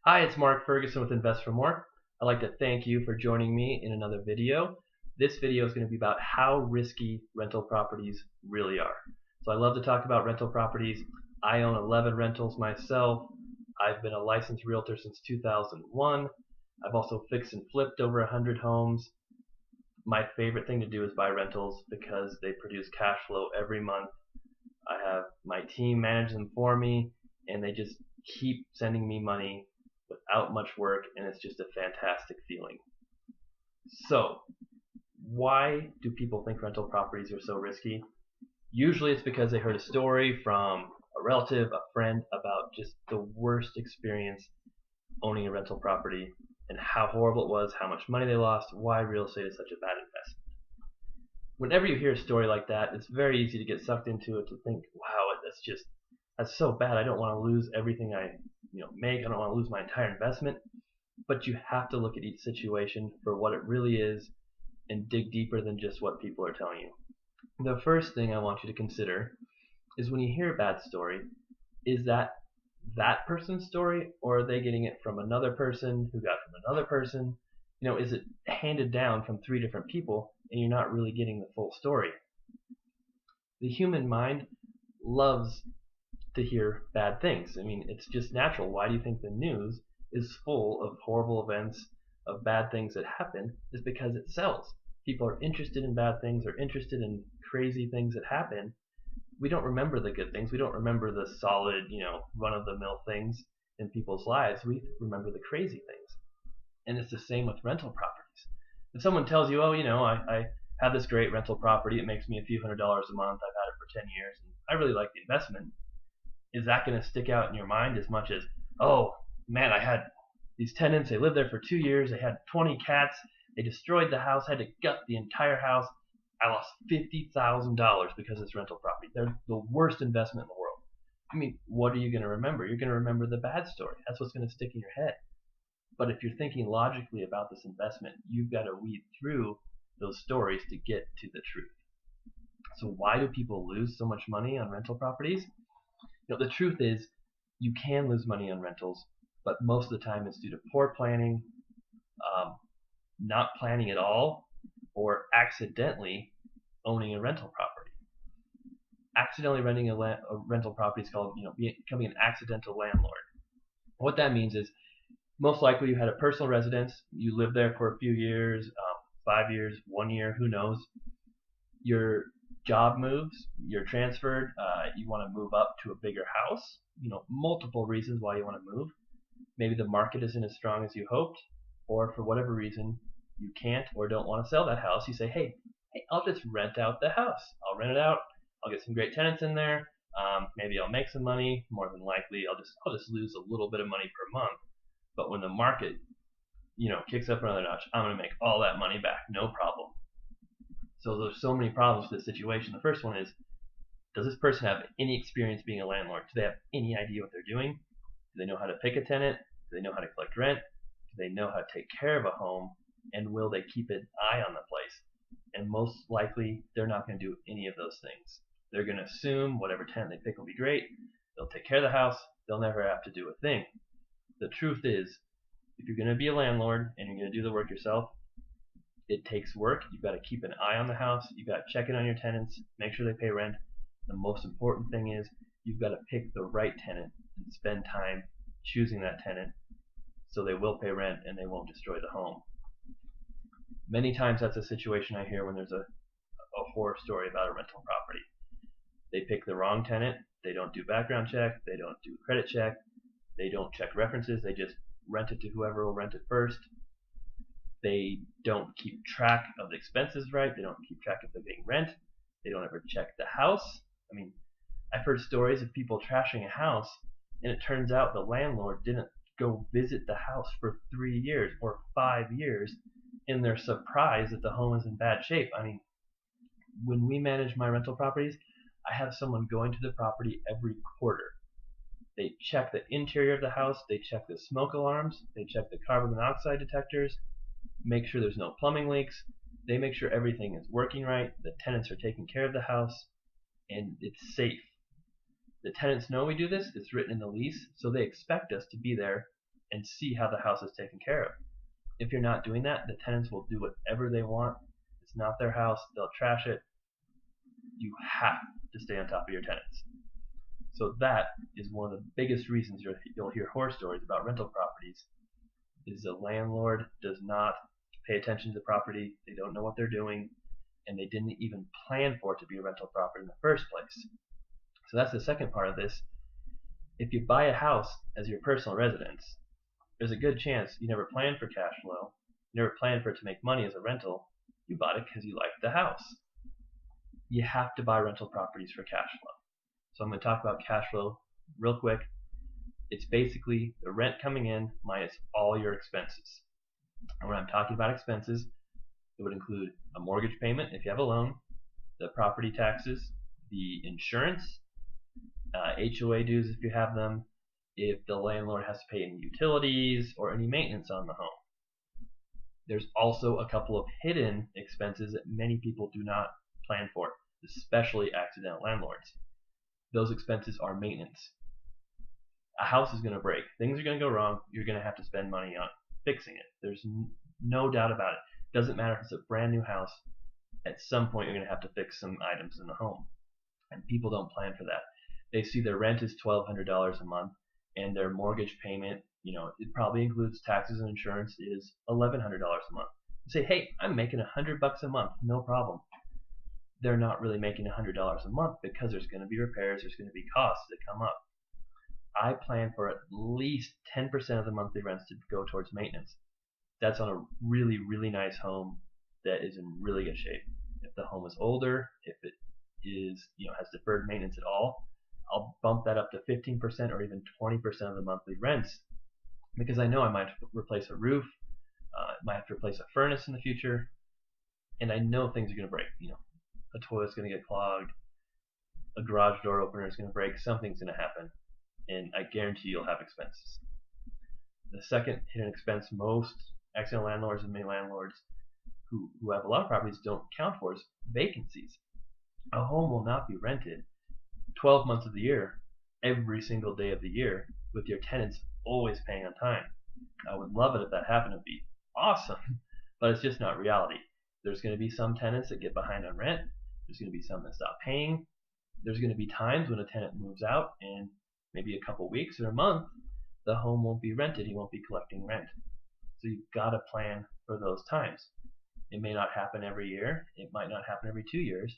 Hi, it's Mark Ferguson with InvestFourMore. I'd like to thank you for joining me in another video. This video is going to be about how risky rental properties really are. So I love to talk about rental properties. I own 11 rentals myself. I've been a licensed realtor since 2001. I've also fixed and flipped over 100 homes. My favorite thing to do is buy rentals because they produce cash flow every month. I have my team manage them for me, and they just keep sending me money without much work, and it's just a fantastic feeling. So, why do people think rental properties are so risky? Usually it's because they heard a story from a relative, a friend, about just the worst experience owning a rental property and how horrible it was, how much money they lost, why real estate is such a bad investment. Whenever you hear a story like that, it's very easy to get sucked into it, to think, wow, that's so bad. I don't want to lose everything I make. I don't want to lose my entire investment. But you have to look at each situation for what it really is and dig deeper than just what people are telling you. The first thing I want you to consider is, when you hear a bad story, is that person's story, or are they getting it from another person who got it from another person? Is it handed down from 3 different people and you're not really getting the full story? The human mind loves to hear bad things. I mean, it's just natural. Why do you think the news is full of horrible events, of bad things that happen? Is because it sells. People are interested in bad things, or interested in crazy things that happen. We don't remember the good things. We don't remember the solid, run-of-the-mill things in people's lives. We remember the crazy things. And it's the same with rental properties. If someone tells you, oh, I have this great rental property, it makes me a few $100s a month, I've had it for 10 years, and I really like the investment, is that going to stick out in your mind as much as, oh man, I had these tenants, they lived there for 2 years, they had 20 cats, they destroyed the house, had to gut the entire house, I lost $50,000 because of this rental property. They're the worst investment in the world. I mean, what are you going to remember? You're going to remember the bad story. That's what's going to stick in your head. But if you're thinking logically about this investment, you've got to weed through those stories to get to the truth. So why do people lose so much money on rental properties? The truth is, you can lose money on rentals, but most of the time it's due to poor planning, not planning at all, or accidentally owning a rental property. Accidentally renting a rental property is called, becoming an accidental landlord. What that means is, most likely you had a personal residence, you lived there for a few years, 5 years, 1 year, who knows. Your job moves, you're transferred, you want to move up to a bigger house, multiple reasons why you want to move. Maybe the market isn't as strong as you hoped, or for whatever reason you can't or don't want to sell that house. You say, hey, I'll just rent out the house. I'll rent it out, I'll get some great tenants in there, maybe I'll make some money. More than likely I'll just lose a little bit of money per month, but when the market kicks up another notch, I'm going to make all that money back, no problem. So there's so many problems with this situation. The first one is, does this person have any experience being a landlord? Do they have any idea what they're doing? Do they know how to pick a tenant? Do they know how to collect rent? Do they know how to take care of a home? And will they keep an eye on the place? And most likely, they're not going to do any of those things. They're going to assume whatever tenant they pick will be great. They'll take care of the house. They'll never have to do a thing. The truth is, if you're going to be a landlord and you're going to do the work yourself, it takes work. You've got to keep an eye on the house. You've got to check in on your tenants, make sure they pay rent. The most important thing is, you've got to pick the right tenant and spend time choosing that tenant so they will pay rent and they won't destroy the home. Many times that's a situation I hear when there's a horror story about a rental property. They pick the wrong tenant, they don't do background check, they don't do credit check, they don't check references, they just rent it to whoever will rent it first. They don't keep track of the expenses right. They don't keep track if they're paying rent. They don't ever check the house. I mean, I've heard stories of people trashing a house, and it turns out the landlord didn't go visit the house for 3 years or 5 years, and they're surprised that the home is in bad shape. I mean, when we manage my rental properties, I have someone going to the property every quarter. They check the interior of the house, they check the smoke alarms, they check the carbon monoxide detectors, make sure there's no plumbing leaks, they make sure everything is working right, the tenants are taking care of the house, and it's safe. The tenants know we do this, it's written in the lease, so they expect us to be there and see how the house is taken care of. If you're not doing that, the tenants will do whatever they want. It's not their house. They'll trash it. You have to stay on top of your tenants. So that is one of the biggest reasons you'll hear horror stories about rental properties, is the landlord does not pay attention to the property, they don't know what they're doing, and they didn't even plan for it to be a rental property in the first place. So that's the second part of this. If you buy a house as your personal residence, there's a good chance you never planned for cash flow, you never planned for it to make money as a rental, you bought it because you liked the house. You have to buy rental properties for cash flow. So I'm going to talk about cash flow real quick. It's basically the rent coming in minus all your expenses. And when I'm talking about expenses, it would include a mortgage payment if you have a loan, the property taxes, the insurance, HOA dues if you have them, if the landlord has to pay any utilities or any maintenance on the home. There's also a couple of hidden expenses that many people do not plan for, especially accidental landlords. Those expenses are maintenance. A house is going to break. Things are going to go wrong. You're going to have to spend money on fixing it. There's no doubt about it. Doesn't matter if it's a brand new house. At some point, you're going to have to fix some items in the home. And people don't plan for that. They see their rent is $1,200 a month, and their mortgage payment, it probably includes taxes and insurance, is $1,100 a month. You say, hey, I'm making $100 a month, no problem. They're not really making $100 a month because there's going to be repairs, there's going to be costs that come up. I plan for at least 10% of the monthly rents to go towards maintenance. That's on a really, really nice home that is in really good shape. If the home is older, if it is, has deferred maintenance at all, I'll bump that up to 15% or even 20% of the monthly rents, because I know I might replace a roof, might have to replace a furnace in the future, and I know things are going to break. A toilet's going to get clogged, a garage door opener is going to break, something's going to happen, and I guarantee you'll have expenses. The second hidden expense most accidental landlords and many landlords who have a lot of properties don't account for is vacancies. A home will not be rented 12 months of the year, every single day of the year, with your tenants always paying on time. I would love it if that happened. It would be awesome, but it's just not reality. There's going to be some tenants that get behind on rent. There's going to be some that stop paying. There's going to be times when a tenant moves out and maybe a couple weeks or a month, the home won't be rented. He won't be collecting rent. So you've got to plan for those times. It may not happen every year. It might not happen every 2 years.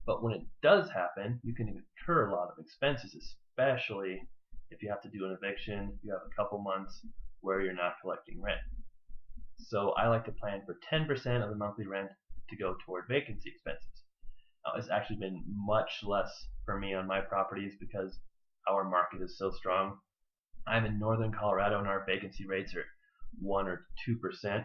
But when it does happen, you can incur a lot of expenses, especially if you have to do an eviction, you have a couple months where you're not collecting rent. So I like to plan for 10% of the monthly rent to go toward vacancy expenses. Now, it's actually been much less for me on my properties because our market is so strong. I'm in northern Colorado and our vacancy rates are 1 or 2%.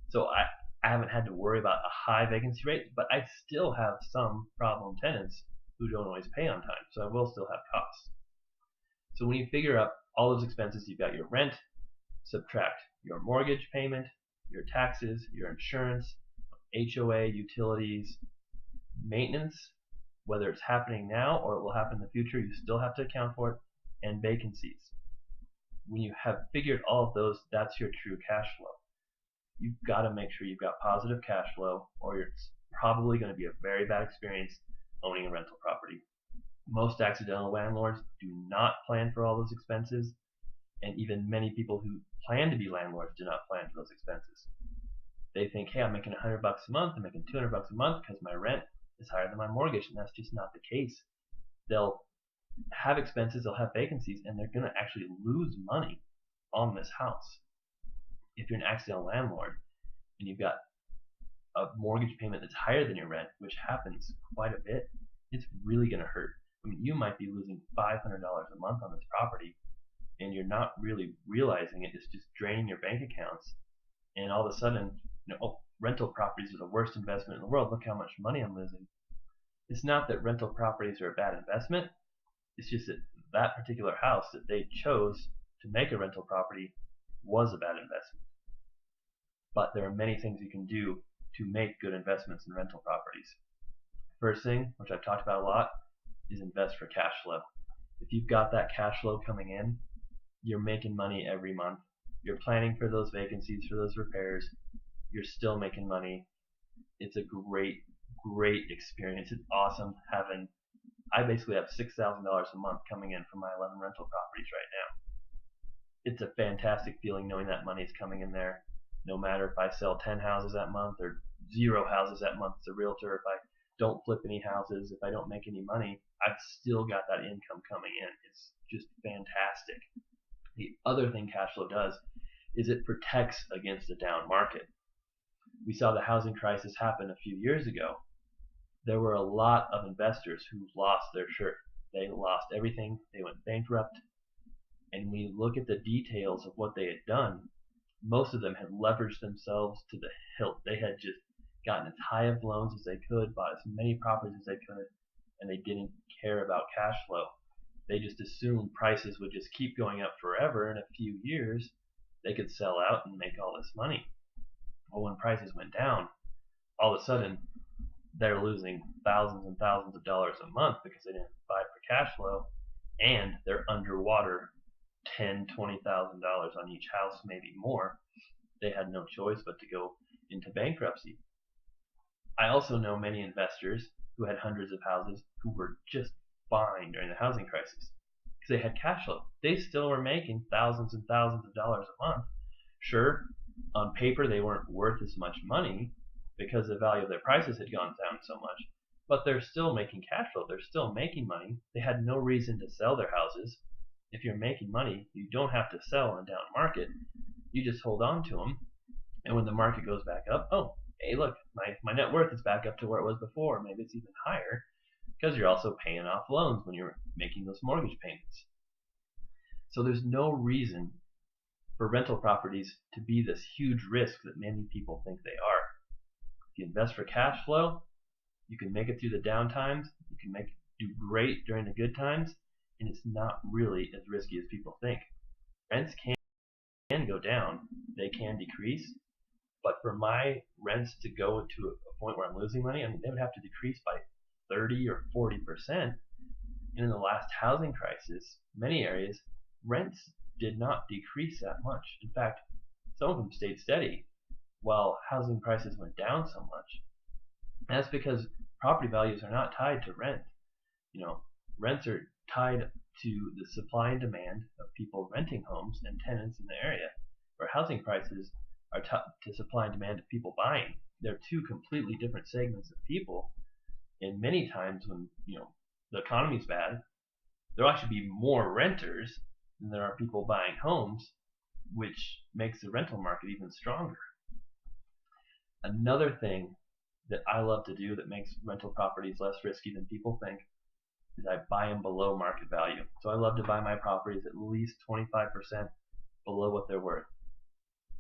So I haven't had to worry about a high vacancy rate, but I still have some problem tenants who don't always pay on time, so I will still have costs. So when you figure out all those expenses, you've got your rent, subtract your mortgage payment, your taxes, your insurance, HOA, utilities, maintenance, whether it's happening now or it will happen in the future, you still have to account for it, and vacancies. When you have figured all of those, that's your true cash flow. You've got to make sure you've got positive cash flow, or it's probably going to be a very bad experience owning a rental property. Most accidental landlords do not plan for all those expenses, and even many people who plan to be landlords do not plan for those expenses. They think, hey, I'm making $100 a month, I'm making $200 a month because my rent is higher than my mortgage, and that's just not the case. They'll have expenses, they'll have vacancies, and they're going to actually lose money on this house. If you're an accidental landlord and you've got a mortgage payment that's higher than your rent, which happens quite a bit, it's really going to hurt. I mean, you might be losing $500 a month on this property, and you're not really realizing it. It's just draining your bank accounts, and all of a sudden, rental properties are the worst investment in the world. Look how much money I'm losing. It's not that rental properties are a bad investment. It's just that that particular house that they chose to make a rental property was a bad investment. But there are many things you can do to make good investments in rental properties. First thing, which I've talked about a lot, is invest for cash flow. If you've got that cash flow coming in, you're making money every month. You're planning for those vacancies, for those repairs. You're still making money. It's a great experience. It's awesome having. I basically have $6,000 a month coming in from my 11 rental properties right now. It's a fantastic feeling knowing that money's coming in there. No matter if I sell 10 houses that month or 0 houses that month as a realtor, if I don't flip any houses, if I don't make any money, I've still got that income coming in. It's just fantastic. The other thing cash flow does is it protects against a down market. We saw the housing crisis happen a few years ago. There were a lot of investors who lost their shirt. They lost everything. They went bankrupt. And when you look at the details of what they had done, most of them had leveraged themselves to the hilt. They had just gotten as high of loans as they could, bought as many properties as they could, and they didn't care about cash flow. They just assumed prices would just keep going up forever. In a few years, they could sell out and make all this money. Well, when prices went down, all of a sudden, they're losing thousands and thousands of dollars a month because they didn't buy for cash flow, and they're underwater $10,000, $20,000 on each house, maybe more. They had no choice but to go into bankruptcy. I also know many investors who had hundreds of houses who were just fine during the housing crisis because they had cash flow. They still were making thousands and thousands of dollars a month. Sure, on paper they weren't worth as much money because the value of their prices had gone down so much, but they're still making cash flow. They're still making money. They had no reason to sell their houses. If you're making money, you don't have to sell in a down market. You just hold on to them, and when the market goes back up, oh, hey, look, my net worth is back up to where it was before. Maybe it's even higher because you're also paying off loans when you're making those mortgage payments. So there's no reason for rental properties to be this huge risk that many people think they are. If you invest for cash flow, you can make it through the down times. You can do great during the good times, and it's not really as risky as people think. Rents can go down, they can decrease, but for my rents to go to a point where I'm losing money, I mean, they would have to decrease by 30 or 40%. And in the last housing crisis, many areas, rents did not decrease that much. In fact, some of them stayed steady while housing prices went down so much. And that's because property values are not tied to rent. Rents are tied to the supply and demand of people renting homes and tenants in the area, where housing prices are tied to supply and demand of people buying. They're two completely different segments of people, and many times when the economy's bad, there'll actually be more renters than there are people buying homes, which makes the rental market even stronger. Another thing that I love to do that makes rental properties less risky than people think is I buy them below market value. So I love to buy my properties at least 25% below what they're worth.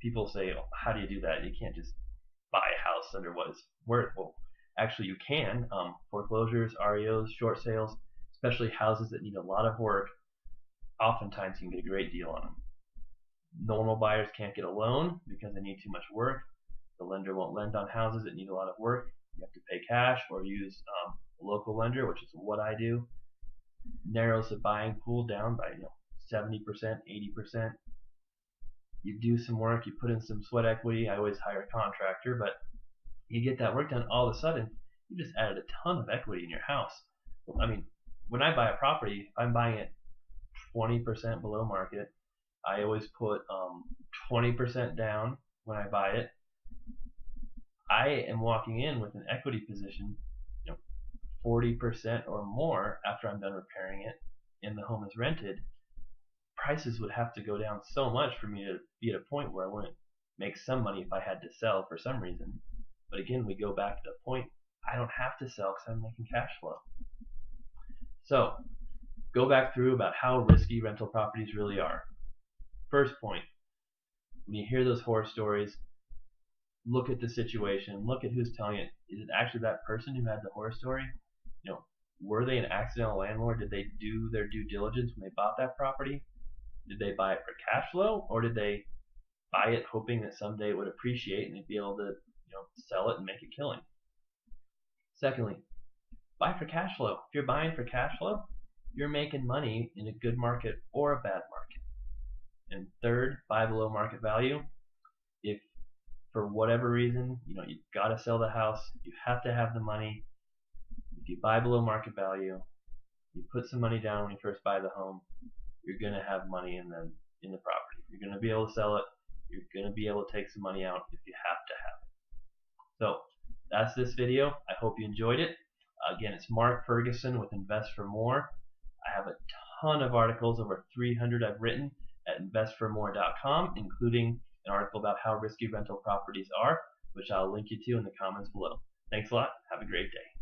People say, oh, how do you do that? You can't just buy a house under what it's worth. Well, actually you can. Foreclosures, REOs, short sales, especially houses that need a lot of work, oftentimes you can get a great deal on them. Normal buyers can't get a loan because they need too much work. The lender won't lend on houses that need a lot of work. You have to pay cash or use a local lender, which is what I do. Narrows the buying pool down by 70%, 80%. You do some work, you put in some sweat equity. I always hire a contractor, but you get that work done, all of a sudden you just added a ton of equity in your house. I mean, when I buy a property, I'm buying it 20% below market. I always put 20% down when I buy it. I am walking in with an equity position 40% or more after I'm done repairing it and the home is rented. Prices would have to go down so much for me to be at a point where I wouldn't make some money if I had to sell for some reason. But again, we go back to the point, I don't have to sell because I'm making cash flow. So go back through about how risky rental properties really are. First point, when you hear those horror stories, look at the situation, look at who's telling it. Is it actually that person who had the horror story? Were they an accidental landlord? Did they do their due diligence when they bought that property? Did they buy it for cash flow, or did they buy it hoping that someday it would appreciate and they'd be able to sell it and make a killing? Secondly, buy for cash flow. If you're buying for cash flow, you're making money in a good market or a bad market. And third, buy below market value. If for whatever reason, you've got to sell the house, you have to have the money. If you buy below market value, you put some money down when you first buy the home, you're going to have money in the property. You're going to be able to sell it. You're going to be able to take some money out if you have to have it. So that's this video. I hope you enjoyed it. Again, it's Mark Ferguson with InvestFourMore. I have a ton of articles, over 300 I've written at InvestFourMore.com, including an article about how risky rental properties are, which I'll link you to in the comments below. Thanks a lot. Have a great day.